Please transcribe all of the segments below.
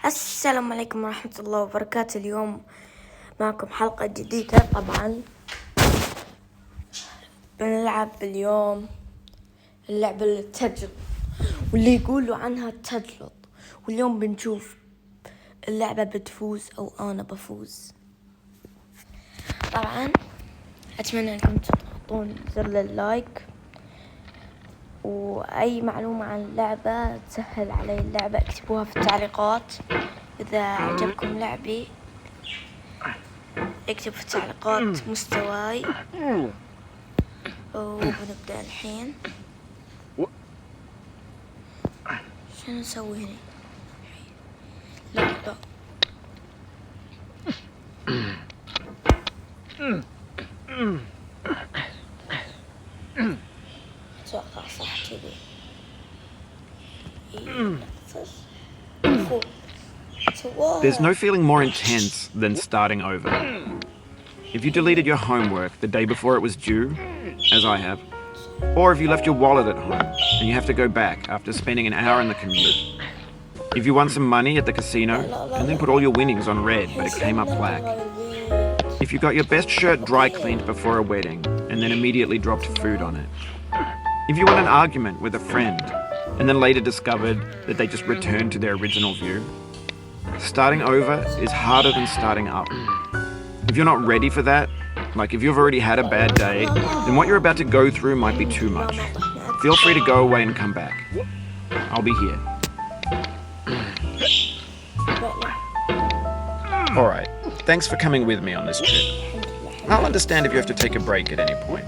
السلام عليكم ورحمة الله وبركاته. اليوم معكم حلقة جديدة. طبعا بنلعب اليوم اللعبة اللي تجلط واللي يقولوا عنها تجلط، واليوم بنشوف اللعبة بتفوز أو أنا بفوز. طبعا أتمنى أنكم تضغطون زر اللايك، وأي معلومة عن اللعبة تسهل علي اللعبة اكتبوها في التعليقات. إذا عجبكم لعبي اكتبوا في التعليقات مستواي. وبنبدأ الحين. شنو نسوي هنا؟ لا اتوقع صح كذي. There's no feeling more intense than starting over. If you deleted your homework the day before it was due, as I have, or if you left your wallet at home and you have to go back after spending an hour in the commute. If you won some money at the casino and then put all your winnings on red but it came up black. If you got your best shirt dry cleaned before a wedding and then immediately dropped food on it. If you won an argument with a friend and then later discovered that they just returned to their original view. Starting over is harder than starting up. If you're not ready for that, like if you've already had a bad day, then what you're about to go through might be too much. Feel free to go away and come back. I'll be here. Alright, thanks for coming with me on this trip. I'll understand if you have to take a break at any point.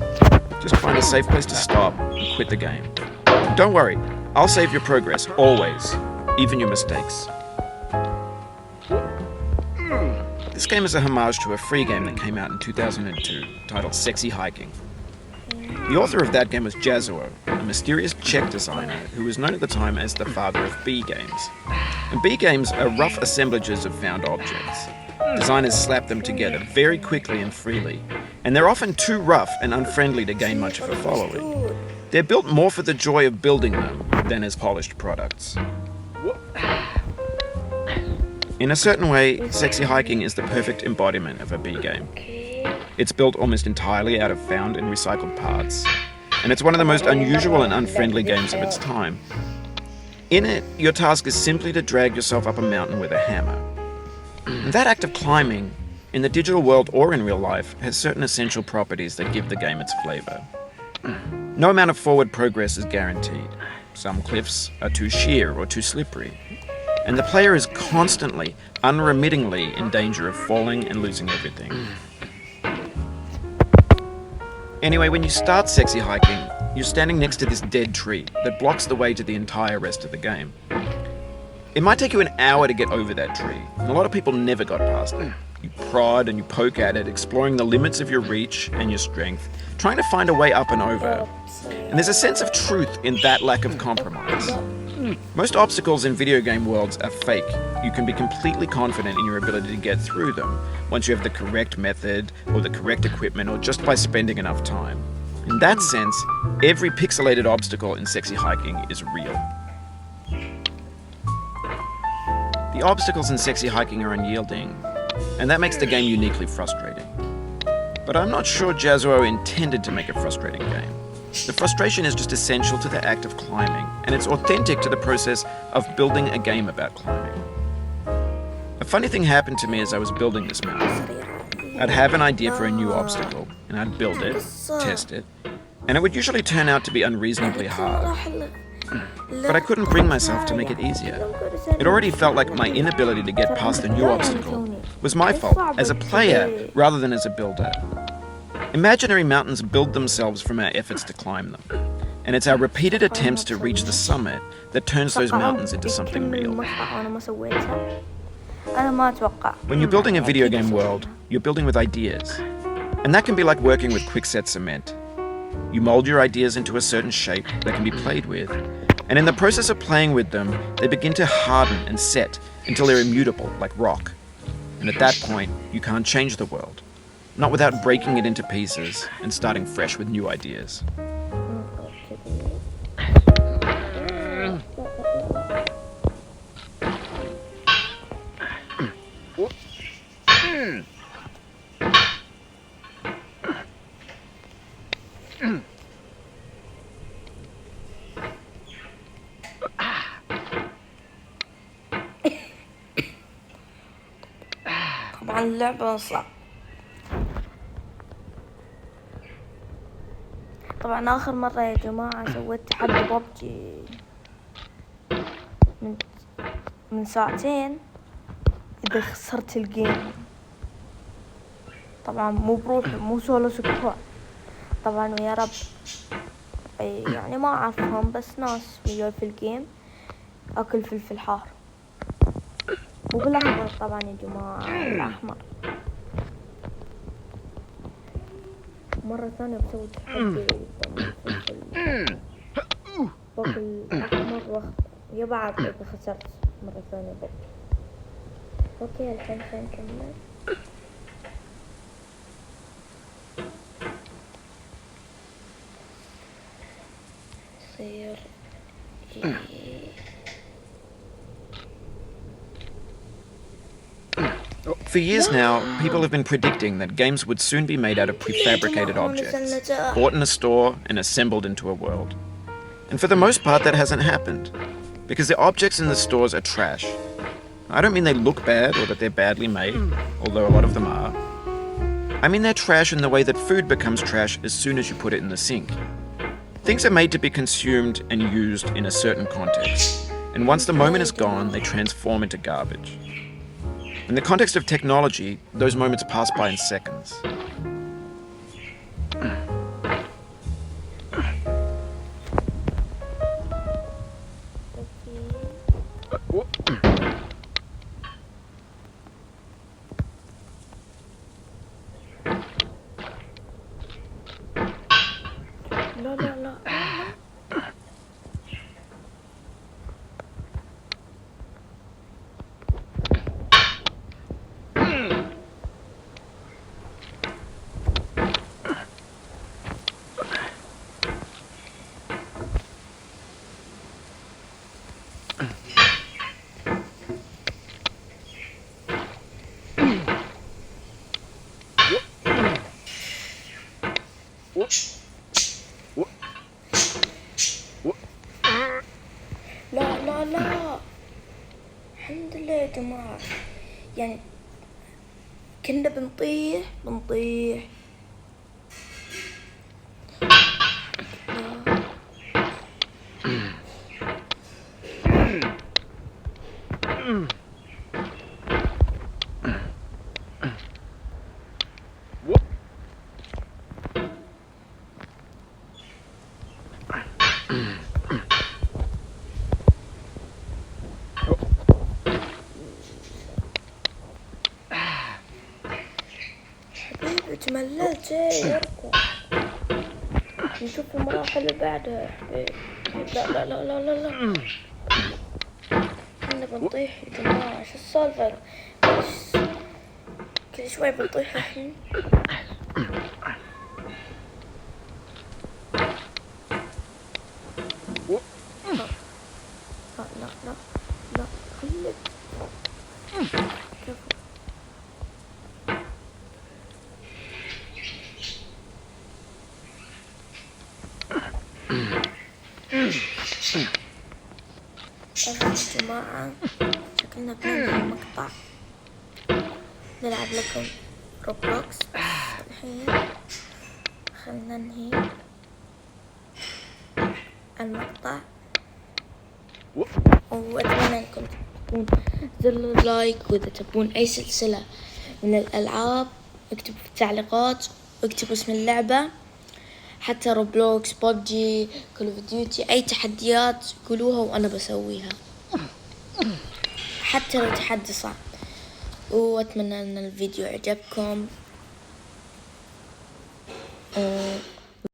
Just find a safe place to stop and quit the game. Don't worry, I'll save your progress, always, even your mistakes. This game is a homage to a free game that came out in 2002, titled Sexy Hiking. The author of that game was Jazuo, a mysterious Czech designer who was known at the time as the father of B games. And B games are rough assemblages of found objects. Designers slap them together very quickly and freely, and they're often too rough and unfriendly to gain much of a following. They're built more for the joy of building them than as polished products. In a certain way, Sexy Hiking is the perfect embodiment of a B game. It's built almost entirely out of found and recycled parts, and it's one of the most unusual and unfriendly games of its time. In it, your task is simply to drag yourself up a mountain with a hammer. And that act of climbing, in the digital world or in real life, has certain essential properties that give the game its flavour. No amount of forward progress is guaranteed. Some cliffs are too sheer or too slippery. And the player is constantly, unremittingly in danger of falling and losing everything. Anyway, when you start Sexy Hiking, you're standing next to this dead tree that blocks the way to the entire rest of the game. It might take you an hour to get over that tree, and a lot of people never got past it. You prod and you poke at it, exploring the limits of your reach and your strength, trying to find a way up and over. And there's a sense of truth in that lack of compromise. Most obstacles in video game worlds are fake. You can be completely confident in your ability to get through them once you have the correct method or the correct equipment or just by spending enough time. In that sense, every pixelated obstacle in Sexy Hiking is real. The obstacles in Sexy Hiking are unyielding, and that makes the game uniquely frustrating. But I'm not sure Jazuo intended to make a frustrating game. The frustration is just essential to the act of climbing, and it's authentic to the process of building a game about climbing. A funny thing happened to me as I was building this mountain. I'd have an idea for a new obstacle, and I'd build it, test it, and it would usually turn out to be unreasonably hard. But I couldn't bring myself to make it easier. It already felt like my inability to get past the new obstacle was my fault as a player rather than as a builder. Imaginary mountains build themselves from our efforts to climb them, and it's our repeated attempts to reach the summit that turns those mountains into something real. When you're building a video game world, you're building with ideas, and that can be like working with quickset cement. You mold your ideas into a certain shape that can be played with, and in the process of playing with them, they begin to harden and set until they're immutable, like rock. And at that point, you can't change the world. Not without breaking it into pieces and starting fresh with new ideas. طبعا اللعبة صعب. طبعا آخر مرة يا جماعة سويت تحدي ببجي من ساعتين، إذا خسرت الجيم طبعا مو بروحي، مو سولو سكواد طبعا، ويا رب يعني ما أعرفهم بس ناس وياي في الجيم أكل فلفل حار، مو بالأخضر طبعا يا جماعة، بالأحمر. مرة ثانية بسوي تحدي فلفل باكل أحمر وأخضر يا بعض إذا خسرت مرة ثانية ببجي. أوكي الحين خلينا نكمل. يصير For years now, people have been predicting that games would soon be made out of prefabricated objects, bought in a store and assembled into a world. And for the most part, that hasn't happened, because the objects in the stores are trash. I don't mean they look bad or that they're badly made, although a lot of them are. I mean they're trash in the way that food becomes trash as soon as you put it in the sink. Things are made to be consumed and used in a certain context, and once the moment is gone, they transform into garbage. In the context of technology, those moments pass by in seconds. لا لا لا لا لا لا. الحمد لله يا جماعة، يعني كنا بنطيح حبيبي تمللت، اركض نشوف المراحل اللي بعدها يا حبيبي. لا لا لا لا لا لا، كنا بنطيح يا جماعة، شو السالفة؟ كل شوي بنطيح الحين. لا لا لا خليك كفو. يا جماعة شكلنا بننهي المقطع، نلعب لكم روبلوكس الحين. خلنا ننهي المقطع، وأتمنى أنكم تحطون زر لايك، وإذا تبون أي سلسلة من الألعاب اكتبوا في التعليقات، واكتبوا اسم اللعبة، حتى روبلوكس، ببجي، كول اوف ديوتي، أي تحديات قولوها وأنا بسويها، حتى لو تحدي صعب. وأتمنى أن الفيديو عجبكم.